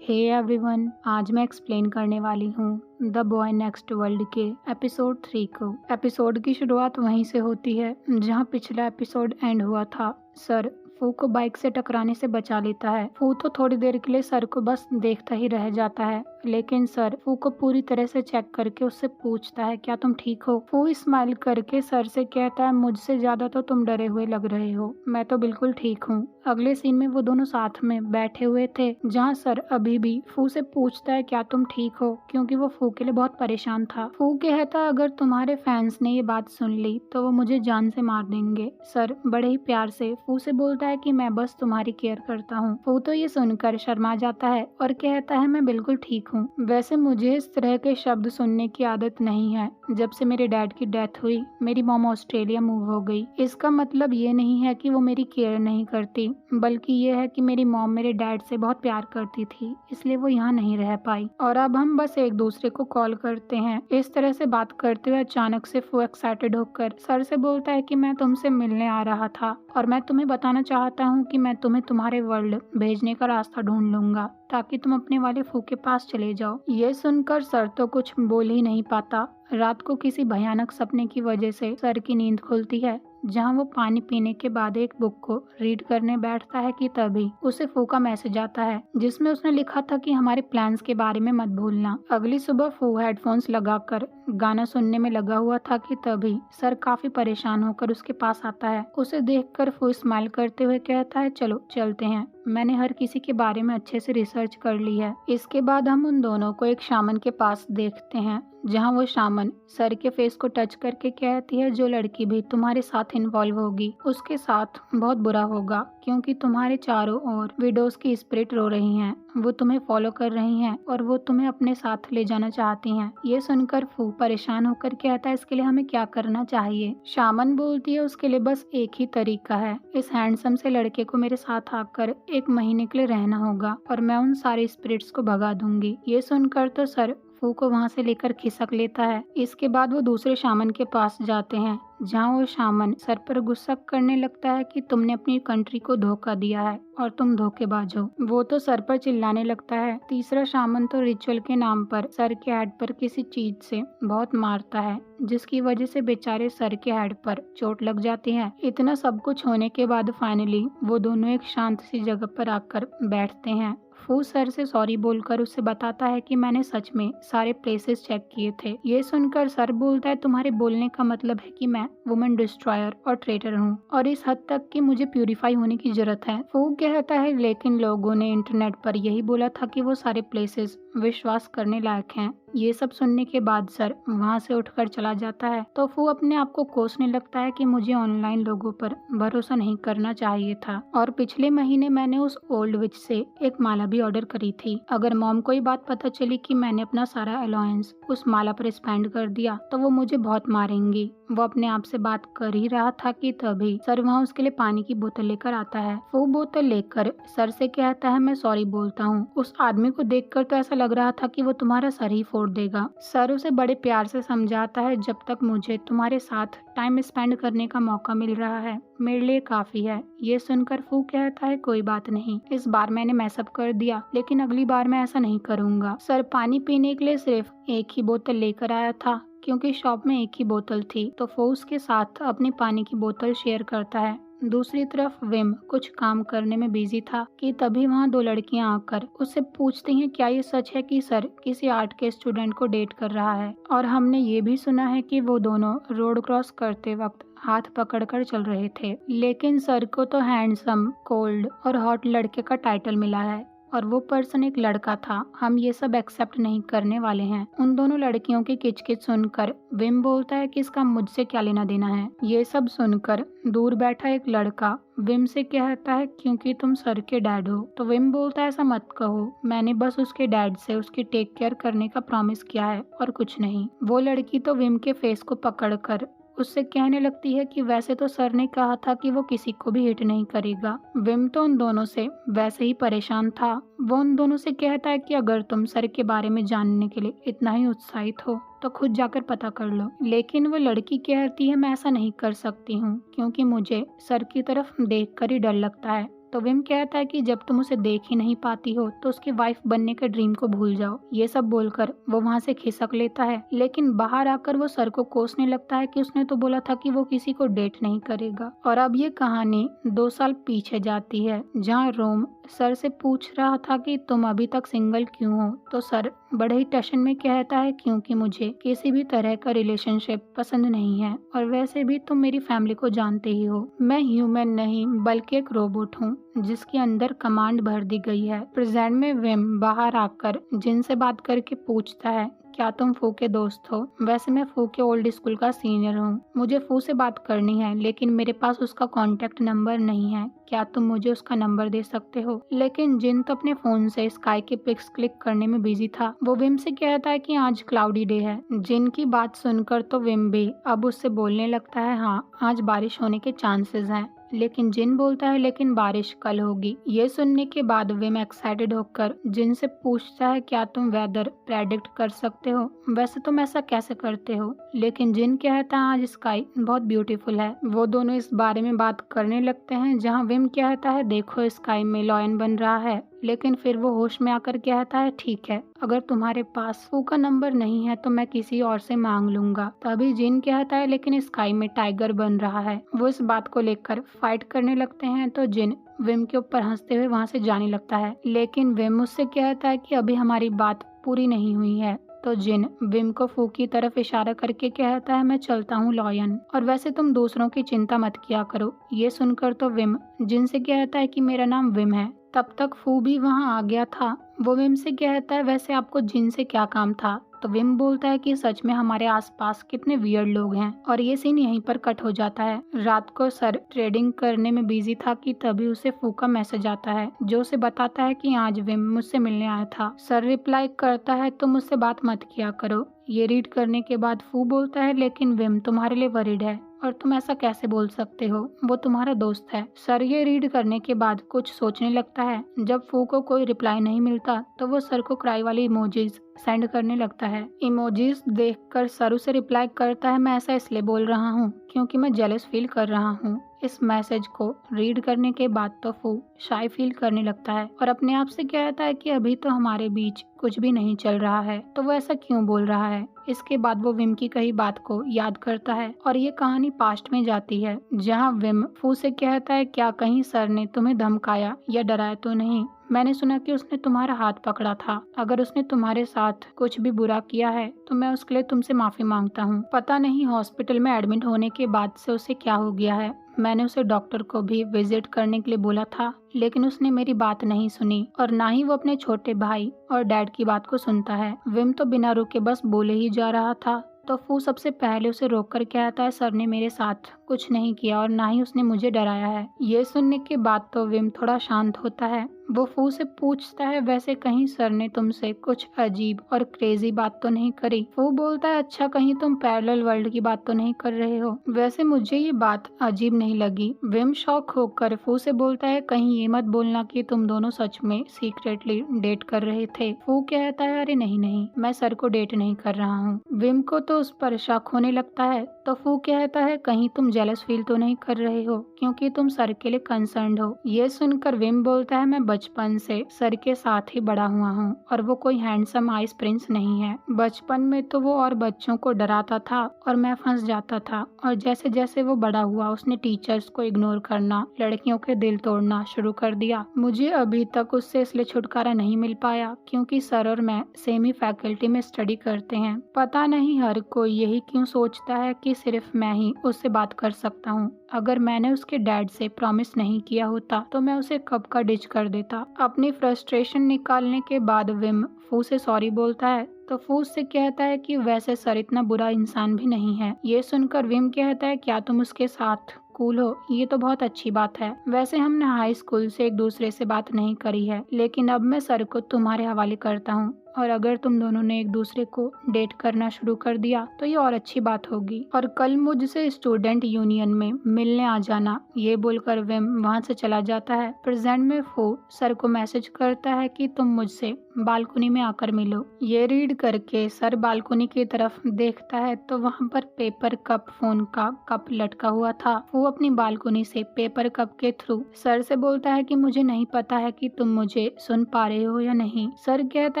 Hey everyone, आज मैं explain करने वाली हूँ द बॉय नेक्स्ट वर्ल्ड के एपिसोड 3 को। एपिसोड की शुरुआत वहीं से होती है जहाँ पिछला एपिसोड एंड हुआ था। सर फू को बाइक से टकराने से बचा लेता है। फू तो थोड़ी देर के लिए सर को बस देखता ही रह जाता है, लेकिन सर फू को पूरी तरह से चेक करके उससे पूछता है, क्या तुम ठीक हो? फू स्माइल करके सर से कहता है, मुझसे ज्यादा तो तुम डरे हुए लग रहे हो, मैं तो बिल्कुल ठीक हूँ। अगले सीन में वो दोनों साथ में बैठे हुए थे, जहाँ सर अभी भी फू से पूछता है, क्या तुम ठीक हो, क्योंकि वो फू के लिए बहुत परेशान था। फू कहता है, अगर तुम्हारे फैंस ने ये बात सुन ली तो वो मुझे जान से मार देंगे। सर बड़े ही प्यार से फू से बोलता है कि मैं बस तुम्हारी केयर करता हूँ। फू तो ये सुनकर शर्मा जाता है और कहता है, मैं बिल्कुल ठीक हूँ। वैसे मुझे इस तरह के शब्द सुनने की आदत नहीं है। जब से मेरे डैड की डेथ हुई, मेरी मॉम ऑस्ट्रेलिया मूव हो गई। इसका मतलब ये नहीं है कि वो मेरी केयर नहीं करती, बल्कि ये है कि मेरी मॉम मेरे डैड से बहुत प्यार करती थी, इसलिए वो यहाँ नहीं रह पाई और अब हम बस एक दूसरे को कॉल करते हैं। इस तरह से बात करते हुए अचानक से फू एक्साइटेड होकर सर से बोलता है कि मैं तुमसे मिलने आ रहा था और मैं तुम्हें बताना चाहता हूँ कि मैं तुम्हें तुम्हारे वर्ल्ड भेजने का रास्ता ढूंढ लूंगा ताकि तुम अपने वाले फू के पास चले जाओ। ये सुनकर सर तो कुछ बोल ही नहीं पाता। रात को किसी भयानक सपने की वजह से सर की नींद खुलती है, जहां वो पानी पीने के बाद एक बुक को रीड करने बैठता है कि तभी उसे फू का मैसेज आता है, जिसमें उसने लिखा था कि हमारे प्लान्स के बारे में मत भूलना। अगली सुबह फू हेडफोन्स लगाकर गाना सुनने में लगा हुआ था कि तभी सर काफी परेशान होकर उसके पास आता है। उसे देखकर फू स्माइल करते हुए कहता है, चलो चलते हैं, मैंने हर किसी के बारे में अच्छे से रिसर्च कर ली है। इसके बाद हम उन दोनों को एक शामन के पास देखते हैं, जहां वो शामन सर के फेस को टच करके कहती है, जो लड़की भी तुम्हारे साथ इन्वॉल्व होगी उसके साथ बहुत बुरा होगा, क्योंकि तुम्हारे चारों ओर विडोज की स्पिरिट रो रही हैं। वो तुम्हें फॉलो कर रही हैं और वो तुम्हें अपने साथ ले जाना चाहती हैं। ये सुनकर फू परेशान होकर कहता है, इसके लिए हमें क्या करना चाहिए? शामन बोलती है, उसके लिए बस एक ही तरीका है, इस हैंडसम से लड़के को मेरे साथ आकर 1 महीने के लिए रहना होगा और मैं उन सारे स्पिरिट्स को भगा दूंगी। ये सुनकर तो सर फू को वहाँ से लेकर खिसक लेता है। इसके बाद वो दूसरे शामन के पास जाते हैं, जहाँ वो शामन सर पर गुस्सा करने लगता है कि तुमने अपनी कंट्री को धोखा दिया है और तुम धोखेबाज हो। वो तो सर पर चिल्लाने लगता है। तीसरा शामन तो रिचुअल के नाम पर सर के हेड पर किसी चीज से बहुत मारता है, जिसकी वजह से बेचारे सर के हेड पर चोट लग जाती है। इतना सब कुछ होने के बाद फाइनली वो दोनों एक शांत सी जगह पर आकर बैठते हैं। फू सर से सॉरी बोलकर उससे बताता है कि मैंने सच में सारे प्लेसेस चेक किए थे। ये सुनकर सर बोलता है, तुम्हारे बोलने का मतलब है कि मैं वुमन डिस्ट्रॉयर और ट्रेटर हूँ और इस हद तक कि मुझे प्यूरिफाई होने की जरूरत है। फू कहता है, लेकिन लोगों ने इंटरनेट पर यही बोला था कि वो सारे प्लेसेस विश्वास करने लायक हैं। ये सब सुनने के बाद सर वहाँ से उठकर चला जाता है, तो फू अपने आप को कोसने लगता है कि मुझे ऑनलाइन लोगों पर भरोसा नहीं करना चाहिए था और पिछले महीने मैंने उस ओल्ड विच से एक माला भी ऑर्डर करी थी। अगर मॉम को ये बात पता चली कि मैंने अपना सारा अलाउंस उस माला पर स्पेंड कर दिया तो वो मुझे बहुत मारेंगी। वो अपने आप से बात कर ही रहा था कि तभी सर वहाँ उसके लिए पानी की बोतल लेकर आता है। वो बोतल लेकर सर से कहता है, मैं सॉरी बोलता हूँ, उस आदमी को देखकर तो ऐसा लग रहा था कि वो तुम्हारा सर ही फोड़ देगा। सर उसे बड़े प्यार से समझाता है, जब तक मुझे तुम्हारे साथ टाइम स्पेंड करने का मौका मिल रहा है मेरे लिए काफी है। ये सुनकर फू कहता है, कोई बात नहीं, इस बार मैंने मैसअप कर दिया, लेकिन अगली बार मैं ऐसा नहीं करूँगा। सर पानी पीने के लिए सिर्फ एक ही बोतल लेकर आया था, क्योंकि शॉप में एक ही बोतल थी, तो वो उसके साथ अपनी पानी की बोतल शेयर करता है। दूसरी तरफ विम कुछ काम करने में बिजी था कि तभी वहाँ 2 लड़कियां आकर उससे पूछती हैं, क्या ये सच है कि सर किसी आर्ट के स्टूडेंट को डेट कर रहा है? और हमने ये भी सुना है कि वो दोनों रोड क्रॉस करते वक्त हाथ पकड़कर चल रहे थे, लेकिन सर को तो हैंडसम, कोल्ड और हॉट लड़के का टाइटल मिला है और वो पर्सन एक लड़का था। हम ये सब एक्सेप्ट नहीं करने वाले हैं। उन दोनों लड़कियों की किचकिच सुनकर विम बोलता है कि इसका मुझसे क्या लेना देना है। ये सब सुनकर दूर बैठा एक लड़का विम से कहता है, क्योंकि तुम सर के डैड हो। तो विम बोलता है, ऐसा मत कहो, मैंने बस उसके डैड से उसकी टेक केयर करने का प्रॉमिस किया है और कुछ नहीं। वो लड़की तो विम के फेस को पकड़कर उससे कहने लगती है कि वैसे तो सर ने कहा था कि वो किसी को भी हिट नहीं करेगा। विम तो उन दोनों से वैसे ही परेशान था। वो उन दोनों से कहता है कि अगर तुम सर के बारे में जानने के लिए इतना ही उत्साहित हो तो खुद जाकर पता कर लो। लेकिन वो लड़की कहती है, मैं ऐसा नहीं कर सकती हूँ, क्योंकि मुझे सर की तरफ देखकर ही डर लगता है। तो विम कहता है कि जब तुम उसे देख ही नहीं पाती हो तो उसकी वाइफ बनने के ड्रीम को भूल जाओ। ये सब बोलकर वो वहाँ से खिसक लेता है, लेकिन बाहर आकर वो सर को कोसने लगता है कि उसने तो बोला था कि वो किसी को डेट नहीं करेगा। और अब ये कहानी 2 साल पीछे जाती है, जहाँ रोम सर से पूछ रहा था कि तुम अभी तक सिंगल क्यों हो। तो सर बड़े ही टशन में कहता है क्योंकि मुझे किसी भी तरह का रिलेशनशिप पसंद नहीं है, और वैसे भी तुम मेरी फैमिली को जानते ही हो, मैं ह्यूमन नहीं बल्कि एक रोबोट हूँ जिसके अंदर कमांड भर दी गई है। प्रेजेंट में विम बाहर आकर जिन से बात करके पूछता है क्या तुम फू के दोस्त हो। वैसे मैं फू के ओल्ड स्कूल का सीनियर हूँ, मुझे फू से बात करनी है लेकिन मेरे पास उसका कॉन्टेक्ट नंबर नहीं है, क्या तुम मुझे उसका नंबर दे सकते हो। लेकिन जिन तो अपने फोन से स्काई के पिक्स क्लिक करने में बिजी था। वो विम से कहता है कि आज क्लाउडी डे है। जिन की बात सुनकर तो विम भी अब उससे बोलने लगता है हाँ आज बारिश होने के चांसेस हैं। लेकिन जिन बोलता है लेकिन बारिश कल होगी। ये सुनने के बाद विम एक्साइटेड होकर जिन से पूछता है क्या तुम वेदर प्रेडिक्ट कर सकते हो, वैसे तुम ऐसा कैसे करते हो। लेकिन जिन कहता है आज स्काई बहुत ब्यूटीफुल है। वो दोनों इस बारे में बात करने लगते हैं, जहाँ विम कहता है देखो स्काई में लॉयन बन रहा है, लेकिन फिर वो होश में आकर कहता है ठीक है अगर तुम्हारे पास फू का नंबर नहीं है तो मैं किसी और से मांग लूंगा। तभी जिन कहता है लेकिन स्काई में टाइगर बन रहा है। वो इस बात को लेकर फाइट करने लगते हैं, तो जिन विम के ऊपर हंसते हुए वहाँ से जाने लगता है। लेकिन विम उससे कहता है कि अभी हमारी बात पूरी नहीं हुई है। तो जिन विम को फू की तरफ इशारा करके कहता है मैं चलता हूँ लॉयन, और वैसे तुम दूसरों की चिंता मत किया करो। ये सुनकर तो विम जिन से कहता है कि मेरा नाम विम है। तब तक फू भी वहाँ आ गया था। वो विम से कहता है वैसे आपको जिन से क्या काम था। तो विम बोलता है कि सच में हमारे आसपास कितने वियर्ड लोग हैं। और ये सीन यहीं पर कट हो जाता है। रात को सर ट्रेडिंग करने में बिजी था कि तभी उसे फू का मैसेज आता है जो उसे बताता है कि आज विम मुझसे मिलने आया था। सर रिप्लाई करता है तुम मुझसे बात मत किया करो। ये रीड करने के बाद फू बोलता है लेकिन विम तुम्हारे लिए वरीड है और तुम ऐसा कैसे बोल सकते हो, वो तुम्हारा दोस्त है। सर ये रीड करने के बाद कुछ सोचने लगता है। जब फू को कोई रिप्लाई नहीं मिलता तो वो सर को क्राई वाली इमोजीज सेंड करने लगता है। इमोजीज देखकर सर उसे रिप्लाई करता है मैं ऐसा इसलिए बोल रहा हूँ क्योंकि मैं जेलस फील कर रहा हूँ। इस मैसेज को रीड करने के बाद तो फू शाय फील करने लगता है और अपने आप से कहता है कि अभी तो हमारे बीच कुछ भी नहीं चल रहा है, तो वो ऐसा क्यों बोल रहा है। इसके बाद वो विम की कही बात को याद करता है और ये कहानी पास्ट में जाती है, जहाँ विम फू से कहता है क्या कहीं सर ने तुम्हें धमकाया या डराया तो नहीं। मैंने सुना कि उसने तुम्हारा हाथ पकड़ा था। अगर उसने तुम्हारे साथ कुछ भी बुरा किया है तो मैं उसके लिए तुमसे माफी मांगता हूँ। पता नहीं हॉस्पिटल में एडमिट होने के बाद से उसे क्या हो गया है। मैंने उसे डॉक्टर को भी विजिट करने के लिए बोला था, लेकिन उसने मेरी बात नहीं सुनी और ना ही वो अपने छोटे भाई और डैड की बात को सुनता है। विम तो बिना रुके बस बोले ही जा रहा था, तो फू सबसे पहले उसे रोककर कहता है सर ने मेरे साथ कुछ नहीं किया और ना ही उसने मुझे डराया है। ये सुनने के बाद तो विम थोड़ा शांत होता है। वो फू से पूछता है वैसे कहीं सर ने तुमसे कुछ अजीब और क्रेजी बात तो नहीं करी। फू बोलता है अच्छा कहीं तुम पैरेलल वर्ल्ड की बात तो नहीं कर रहे हो। वैसे मुझे ये बात अजीब नहीं लगी। विम शॉक होकर फू से बोलता है कहीं ये मत बोलना कि तुम दोनों सच में सीक्रेटली डेट कर रहे थे। फू कहता है अरे नहीं नहीं, मैं सर को डेट नहीं कर रहा हूँ। विम को तो उस पर शक होने लगता है, तो फू कहता है कहीं तुम जेलस फील तो नहीं कर रहे हो क्योंकि तुम सर के लिए कंसर्न्ड हो। ये सुनकर विम बोलता है मैं बचपन से सर के साथ ही बड़ा हुआ हूँ और वो कोई हैंडसम आइस प्रिंस नहीं है। बचपन में तो वो और बच्चों को डराता था और मैं फंस जाता था, और जैसे जैसे वो बड़ा हुआ उसने टीचर्स को इग्नोर करना, लड़कियों के दिल तोड़ना शुरू कर दिया। मुझे अभी तक उससे इसलिए छुटकारा नहीं मिल पाया क्योंकि सर और मैं सेम ही फैकल्टी में स्टडी करते हैं। पता नहीं हर कोई यही क्यों सोचता है कि सिर्फ मैं ही उससे बात कर सकता हूँ। अगर मैंने उसके डैड से प्रॉमिस नहीं किया होता तो मैं उसे कब का डिच कर देता। अपनी फ्रस्ट्रेशन निकालने के बाद विम फू से सॉरी बोलता है, तो फू से कहता है कि वैसे सर इतना बुरा इंसान भी नहीं है। ये सुनकर विम कहता है क्या तुम उसके साथ कूल हो, ये तो बहुत अच्छी बात है। वैसे हमने हाई स्कूल से एक दूसरे से बात नहीं करी है, लेकिन अब मैं सर को तुम्हारे हवाले करता हूँ और अगर तुम दोनों ने एक दूसरे को डेट करना शुरू कर दिया तो ये और अच्छी बात होगी, और कल मुझसे स्टूडेंट यूनियन में मिलने आ जाना। ये बोलकर विम वहाँ से चला जाता है। प्रेजेंट में फू सर को मैसेज करता है कि तुम मुझसे बालकनी में आकर मिलो। ये रीड करके सर बालकनी की तरफ देखता है तो वहाँ पर पेपर कप फोन का कप लटका हुआ था। वो अपनी बालकनी से पेपर कप के थ्रू सर से बोलता है कि मुझे नहीं पता है कि तुम मुझे सुन पा रहे हो या नहीं। सर कहता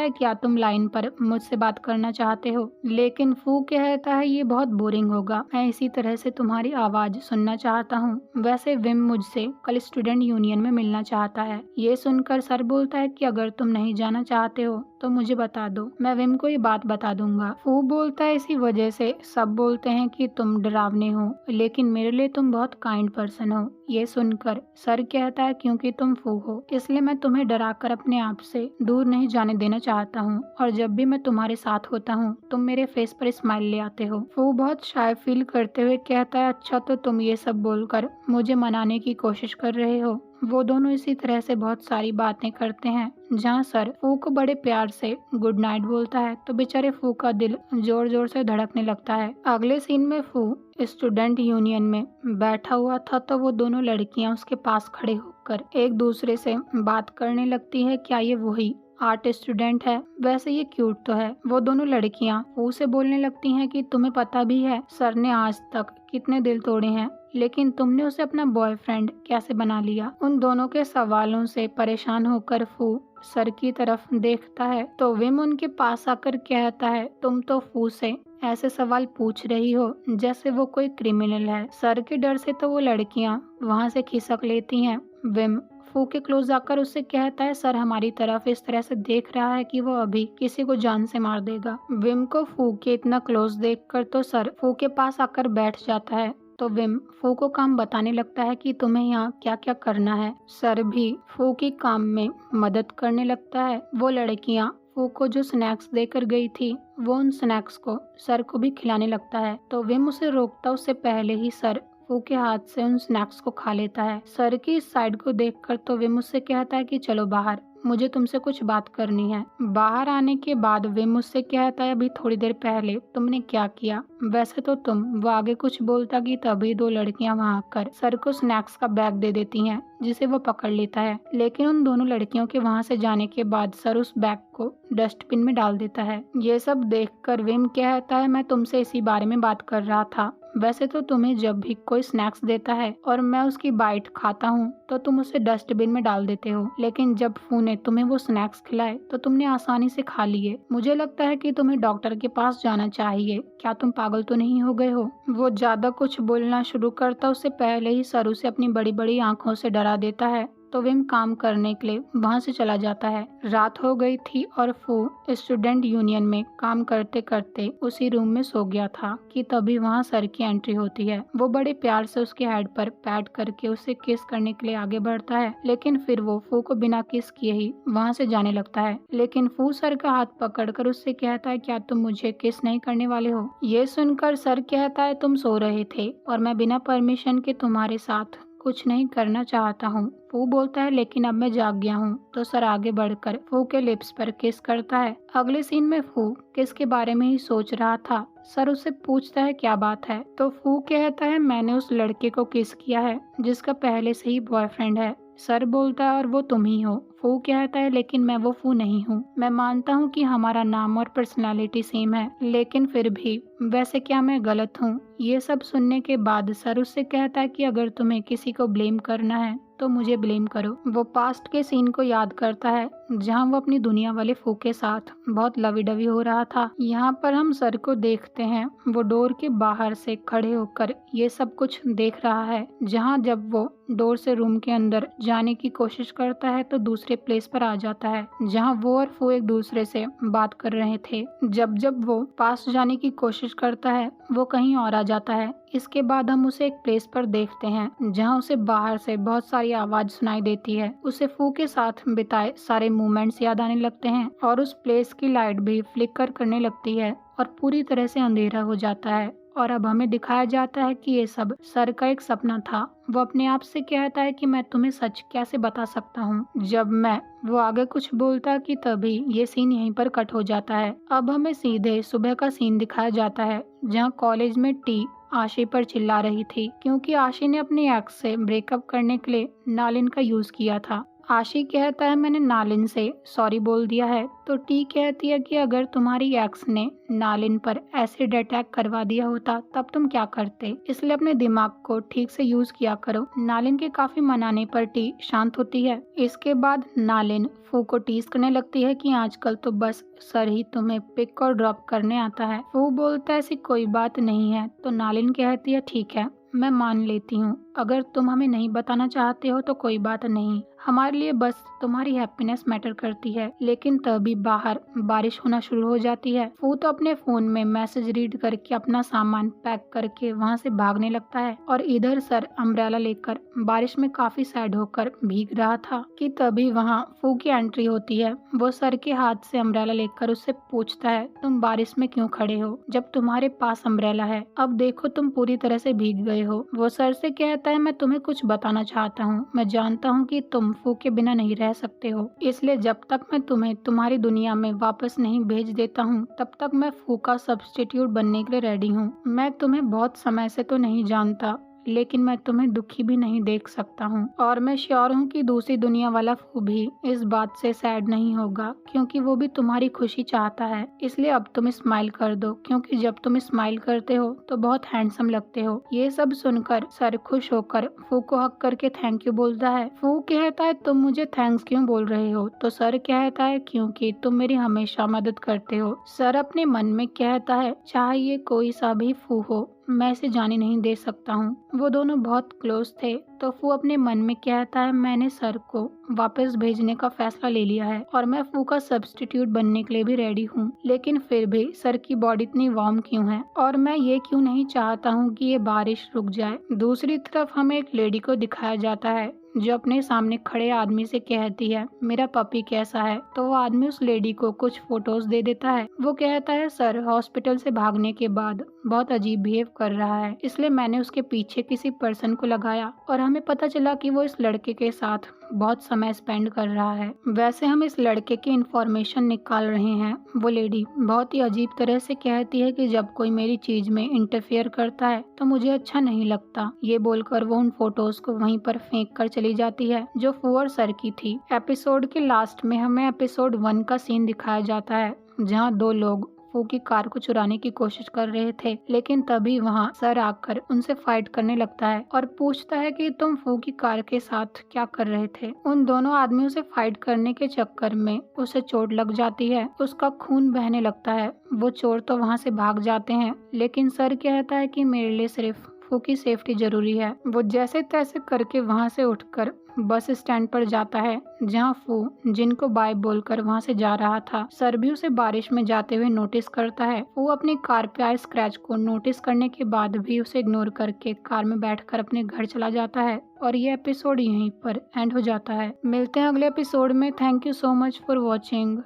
है क्या तुम लाइन पर मुझसे बात करना चाहते हो, लेकिन फू कहता है ये बहुत बोरिंग होगा, मैं इसी तरह से तुम्हारी आवाज सुनना चाहता हूँ। वैसे विम मुझसे कल स्टूडेंट यूनियन में मिलना चाहता है। ये सुनकर सर बोलता है कि अगर तुम नहीं जाना चाहते हो तो मुझे बता दो, मैं विम को ये बात बता दूंगा। फू बोलता है इसी वजह से सब बोलते हैं कि तुम डरावने हो, लेकिन मेरे लिए तुम बहुत काइंड पर्सन हो। ये सुनकर सर कहता है क्योंकि तुम फू हो इसलिए मैं तुम्हें डराकर अपने आप से दूर नहीं जाने देना चाहता हूँ, और जब भी मैं तुम्हारे साथ होता हूँ तुम मेरे फेस पर स्माइल ले आते हो। फू बहुत शाय फील करते हुए कहता है अच्छा तो तुम ये सब बोलकर मुझे मनाने की कोशिश कर रहे हो। वो दोनों इसी तरह से बहुत सारी बातें करते हैं जहाँ सर फू को बड़े प्यार से गुड नाइट बोलता है तो बेचारे फू का दिल जोर जोर से धड़कने लगता है। अगले सीन में फू स्टूडेंट यूनियन में बैठा हुआ था तो वो दोनों लड़कियां उसके पास खड़े होकर एक दूसरे से बात करने लगती है। क्या ये वही आर्ट स्टूडेंट है? वैसे ये क्यूट तो है। वो दोनों लड़कियां फू से बोलने लगती हैं कि तुम्हें पता भी है सर ने आज तक कितने दिल तोड़े हैं, लेकिन तुमने उसे अपना बॉयफ्रेंड कैसे बना लिया? उन दोनों के सवालों से परेशान होकर फू सर की तरफ देखता है तो विम उनके पास आकर कहता है तुम तो फू से ऐसे सवाल पूछ रही हो जैसे वो कोई क्रिमिनल है। सर के डर से तो वो लड़कियां वहाँ से खिसक लेती हैं। विम फू के क्लोज आकर उससे कहता है सर हमारी तरफ इस तरह से देख रहा है कि वो अभी किसी को जान से मार देगा। विम को फू के इतना क्लोज देखकर तो सर फू के पास आकर बैठ जाता है तो विम फू को काम बताने लगता है कि तुम्हें यहाँ क्या क्या करना है। सर भी फू की काम में मदद करने लगता है। वो लड़कियाँ फू को जो स्नैक्स देकर गई थी वो उन स्नैक्स को सर को भी खिलाने लगता है तो विम उसे रोकता उससे पहले ही सर फू के हाथ से उन स्नैक्स को खा लेता है। सर की इस साइड को देखकर तो विम उससे कहता है कि चलो बाहर, मुझे तुमसे कुछ बात करनी है। बाहर आने के बाद विम मुझसे कहता है अभी थोड़ी देर पहले तुमने क्या किया? वैसे तो तुम, वो आगे कुछ बोलता कि तभी दो लड़कियां वहां आकर सर को स्नैक्स का बैग दे देती हैं जिसे वो पकड़ लेता है, लेकिन उन दोनों लड़कियों के वहां से जाने के बाद सर उस बैग को डस्टबिन में डाल देता है। ये सब देखकर विम कहता है मैं तुमसे इसी बारे में बात कर रहा था। वैसे तो तुम्हें जब भी कोई स्नैक्स देता है और मैं उसकी बाइट खाता हूँ तो तुम उसे डस्टबिन में डाल देते हो, लेकिन जब फू ने तुम्हें वो स्नैक्स खिलाए तो तुमने आसानी से खा लिए। मुझे लगता है कि तुम्हें डॉक्टर के पास जाना चाहिए। क्या तुम पागल तो नहीं हो गए हो? वो ज्यादा कुछ बोलना शुरू करता उससे पहले ही सर उसे अपनी बड़ी बड़ी आंखों से डरा देता है तो विम काम करने के लिए वहां से चला जाता है। रात हो गई थी और फू स्टूडेंट यूनियन में काम करते करते उसी रूम में सो गया था कि तभी वहां सर की एंट्री होती है। वो बड़े प्यार से उसके हेड पर पैट करके उसे किस करने के लिए आगे बढ़ता है, लेकिन फिर वो फू को बिना किस किए ही वहां से जाने लगता है। लेकिन फू सर का हाथ पकड़कर उससे कहता है क्या तुम मुझे किस नहीं करने वाले हो? ये सुनकर सर कहता है तुम सो रहे थे और मैं बिना परमिशन के तुम्हारे साथ कुछ नहीं करना चाहता हूँ। फू बोलता है लेकिन अब मैं जाग गया हूँ तो सर आगे बढ़कर फू के लिप्स पर किस करता है। अगले सीन में फू किस के बारे में ही सोच रहा था। सर उससे पूछता है क्या बात है तो फू कहता है मैंने उस लड़के को किस किया है जिसका पहले से ही बॉयफ्रेंड है। सर बोलता है और वो तुम ही हो। फू कहता है लेकिन मैं वो फू नहीं हूँ। मैं मानता हूँ कि हमारा नाम और पर्सनालिटी सेम है, लेकिन फिर भी वैसे क्या मैं गलत हूँ? ये सब सुनने के बाद सर उससे कहता है कि अगर तुम्हें किसी को ब्लेम करना है तो मुझे ब्लेम करो। वो पास्ट के सीन को याद करता है जहाँ वो अपनी दुनिया वाले फू के साथ बहुत लवी डवी हो रहा था। यहाँ पर हम सर को देखते हैं वो डोर के बाहर से खड़े होकर ये सब कुछ देख रहा है, जहाँ जब वो डोर से रूम के अंदर जाने की कोशिश करता है तो दूसरे प्लेस पर आ जाता है जहाँ वो और फू एक दूसरे से बात कर रहे थे। जब जब वो पास जाने की कोशिश करता है वो कहीं और आ जाता है। इसके बाद हम उसे एक प्लेस पर देखते हैं जहाँ उसे बाहर से बहुत सारी आवाज सुनाई देती है। उसे फू के साथ बिताए सारे मोमेंट्स याद आने लगते हैं और उस प्लेस की लाइट भी फ्लिकर करने लगती है और पूरी तरह से अंधेरा हो जाता है और अब हमें दिखाया जाता है कि ये सब सर का एक सपना था। वो अपने आप से कहता है कि मैं तुम्हें सच कैसे बता सकता हूँ जब मैं वो आगे कुछ बोलता कि तभी ये सीन यहीं पर कट हो जाता है। अब हमें सीधे सुबह का सीन दिखाया जाता है जहाँ कॉलेज में टी आशी पर चिल्ला रही थी क्योंकि आशी ने अपनी एक्स से ब्रेकअप करने के लिए नालिन का यूज किया था। आशी कहता है मैंने नालिन से सॉरी बोल दिया है, तो टी कहती है कि अगर तुम्हारी एक्स ने नालिन पर एसिड अटैक करवा दिया होता तब तुम क्या करते, इसलिए अपने दिमाग को ठीक से यूज किया करो। नालिन के काफी मनाने पर टी शांत होती है। इसके बाद नालिन फू को टीज करने लगती है कि आजकल तो बस सर ही तुम्हें पिक और ड्रॉप करने आता है। फू बोलता है ऐसी कोई बात नहीं है, तो नालिन कहती है ठीक है मैं मान लेती हूँ, अगर तुम हमें नहीं बताना चाहते हो तो कोई बात नहीं, हमारे लिए बस तुम्हारी हैप्पीनेस मैटर करती है। लेकिन तभी बाहर बारिश होना शुरू हो जाती है। फू तो अपने फोन में मैसेज रीड करके अपना सामान पैक करके वहाँ से भागने लगता है और इधर सर अम्ब्रेला लेकर बारिश में काफी सैड होकर भीग रहा था कि तभी वहाँ फू की एंट्री होती है। वो सर के हाथ से अम्ब्रेला लेकर उससे पूछता है तुम बारिश में क्यों खड़े हो जब तुम्हारे पास अम्ब्रेला है, अब देखो तुम पूरी तरह से भीग गए हो। वो सर से कहता है मैं तुम्हें कुछ बताना चाहता हूँ, मैं जानता हूँ कि तुम फू के बिना नहीं रह सकते हो, इसलिए जब तक मैं तुम्हें तुम्हारी दुनिया में वापस नहीं भेज देता हूँ तब तक मैं फू का सब्स्टिट्यूट बनने के लिए रेडी हूँ। मैं तुम्हें बहुत समय से तो नहीं जानता लेकिन मैं तुम्हें दुखी भी नहीं देख सकता हूँ और मैं श्योर हूँ कि दूसरी दुनिया वाला फू भी इस बात से सैड नहीं होगा क्योंकि वो भी तुम्हारी खुशी चाहता है। इसलिए अब तुम स्माइल कर दो क्योंकि जब तुम स्माइल करते हो तो बहुत हैंडसम लगते हो। ये सब सुनकर सर खुश होकर फू को हक करके थैंक यू बोलता है। फू कहता है तुम मुझे थैंक्स क्यों बोल रहे हो, तो सर कहता है क्योंकि तुम मेरी हमेशा मदद करते हो। सर अपने मन में कहता है चाहे ये कोई सा भी फू हो मैं इसे जाने नहीं दे सकता हूँ। वो दोनों बहुत क्लोज थे, तो फू अपने मन में कहता है मैंने सर को वापस भेजने का फैसला ले लिया है और मैं फू का सब्स्टिट्यूट बनने के लिए भी रेडी हूँ। लेकिन फिर भी सर की बॉडी इतनी वार्म क्यों है और मैं ये क्यों नहीं चाहता हूँ कि ये बारिश रुक जाए। दूसरी तरफ हमें एक लेडी को दिखाया जाता है जो अपने सामने खड़े आदमी से कहती है मेरा पपी कैसा है, तो वो आदमी उस लेडी को कुछ फोटोज दे देता है। वो कहता है सर हॉस्पिटल से भागने के बाद बहुत अजीब बिहेव कर रहा है, इसलिए मैंने उसके पीछे किसी पर्सन को लगाया और हमें पता चला कि वो इस लड़के के साथ बहुत समय स्पेंड कर रहा है। वैसे हम इस लड़के की इंफॉर्मेशन निकाल रहे हैं। वो लेडी बहुत ही अजीब तरह से कहती है कि जब कोई मेरी चीज में इंटरफेयर करता है तो मुझे अच्छा नहीं लगता। ये बोलकर वो उन फोटोज को वहीं पर फेंक कर चली जाती है जो फू और सर की थी। एपिसोड के लास्ट में हमें एपिसोड 1 का सीन दिखाया जाता है जहाँ दो लोग फू की कार को चुराने की कोशिश कर रहे थे, लेकिन तभी वहाँ सर आकर उनसे फाइट करने लगता है और पूछता है कि तुम फू की कार के साथ क्या कर रहे थे। उन दोनों आदमियों से फाइट करने के चक्कर में उसे चोट लग जाती है, उसका खून बहने लगता है। वो चोर तो वहाँ से भाग जाते हैं, लेकिन सर कहता है कि मेरे लिए सिर्फ फू की सेफ्टी जरूरी है। वो जैसे तैसे करके वहाँ से उठकर बस स्टैंड पर जाता है जहाँ फू जिनको बाय बोलकर वहाँ से जा रहा था। सर भी उसे बारिश में जाते हुए नोटिस करता है। फू अपनी कार पे आए स्क्रैच को नोटिस करने के बाद भी उसे इग्नोर करके कार में बैठकर अपने घर चला जाता है और ये एपिसोड यहीं पर एंड हो जाता है। मिलते हैं अगले एपिसोड में। Thank you so much for watching.